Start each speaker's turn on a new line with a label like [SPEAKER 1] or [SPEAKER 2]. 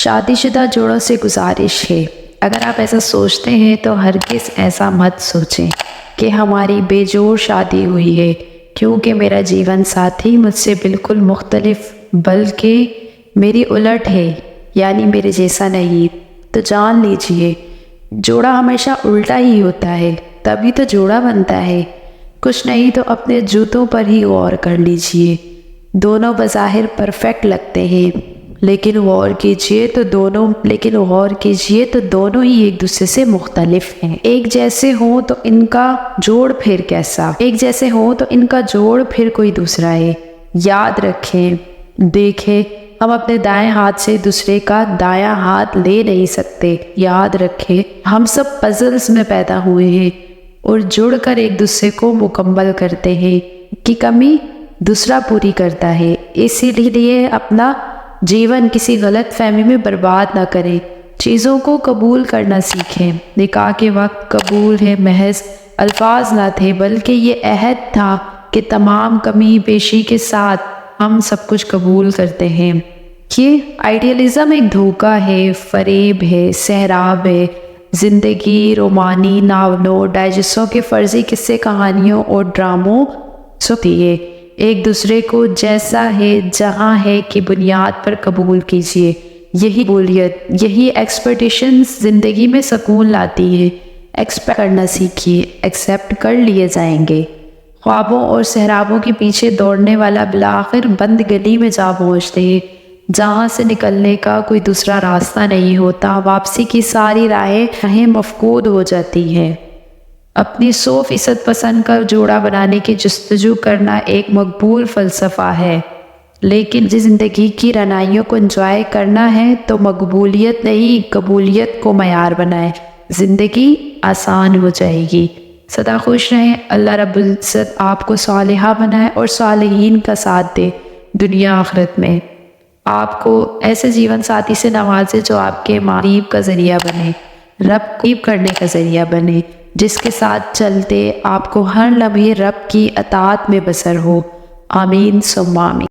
[SPEAKER 1] شادی شدہ جوڑوں سے گزارش ہے، اگر آپ ایسا سوچتے ہیں تو ہرگز ایسا مت سوچیں کہ ہماری بے جوڑ شادی ہوئی ہے، کیونکہ میرا جیون ساتھی مجھ سے بالکل مختلف بلکہ میری الٹ ہے، یعنی میرے جیسا نہیں۔ تو جان لیجئے جوڑا ہمیشہ الٹا ہی ہوتا ہے، تبھی تو جوڑا بنتا ہے۔ کچھ نہیں تو اپنے جوتوں پر ہی غور کر لیجئے، دونوں بظاہر پرفیکٹ لگتے ہیں، لیکن غور کیجئے تو دونوں ہی ایک دوسرے سے مختلف ہیں۔ ایک جیسے ہوں تو ان کا جوڑ پھر کیسا، ایک جیسے ہوں تو ان کا جوڑ پھر کوئی دوسرا ہے۔ یاد رکھیں، دیکھیں، ہم اپنے دائیں ہاتھ سے دوسرے کا دایاں ہاتھ لے نہیں سکتے۔ یاد رکھیں، ہم سب پزلز میں پیدا ہوئے ہیں اور جڑ کر ایک دوسرے کو مکمل کرتے ہیں، کی کمی دوسرا پوری کرتا ہے۔ اسی لیے اپنا جیون کسی غلط فہمی میں برباد نہ کریں، چیزوں کو قبول کرنا سیکھیں۔ نکاح کے وقت قبول ہے محض الفاظ نہ تھے، بلکہ یہ عہد تھا کہ تمام کمی بیشی کے ساتھ ہم سب کچھ قبول کرتے ہیں۔ یہ آئیڈیالزم ایک دھوکہ ہے، فریب ہے، سحراب ہے۔ زندگی رومانی ناولوں، ڈائجسٹوں کے فرضی قصے کہانیوں اور ڈراموں سنتی ہے۔ ایک دوسرے کو جیسا ہے جہاں ہے کی بنیاد پر قبول کیجیے۔ یہی قبولیت، یہی ایکسپیکٹیشنز زندگی میں سکون لاتی ہے۔ ایکسپیکٹ کرنا سیکھیے، ایکسیپٹ کر لیے جائیں گے۔ خوابوں اور سحرابوں کے پیچھے دوڑنے والا بالآخر بند گلی میں جا پہنچتے ہیں، جہاں سے نکلنے کا کوئی دوسرا راستہ نہیں ہوتا۔ واپسی کی ساری راہیں مفقود ہو جاتی ہیں۔ اپنی 100% پسند کا جوڑا بنانے کی جستجو کرنا ایک مقبول فلسفہ ہے، لیکن جس زندگی کی رعنائیوں کو انجوائے کرنا ہے تو مقبولیت نہیں قبولیت کو معیار بنائے، زندگی آسان ہو جائے گی۔ سدا خوش رہیں، اللہ رب العزت آپ کو صالحہ بنائے اور صالحین کا ساتھ دے دنیا آخرت میں۔ آپ کو ایسے جیون ساتھی سے نوازے جو آپ کے معریب کا ذریعہ بنے، رب قریب کرنے کا ذریعہ بنے، جس کے ساتھ چلتے آپ کو ہر لمحے رب کی اطاعت میں بسر ہو۔ آمین ثم آمین۔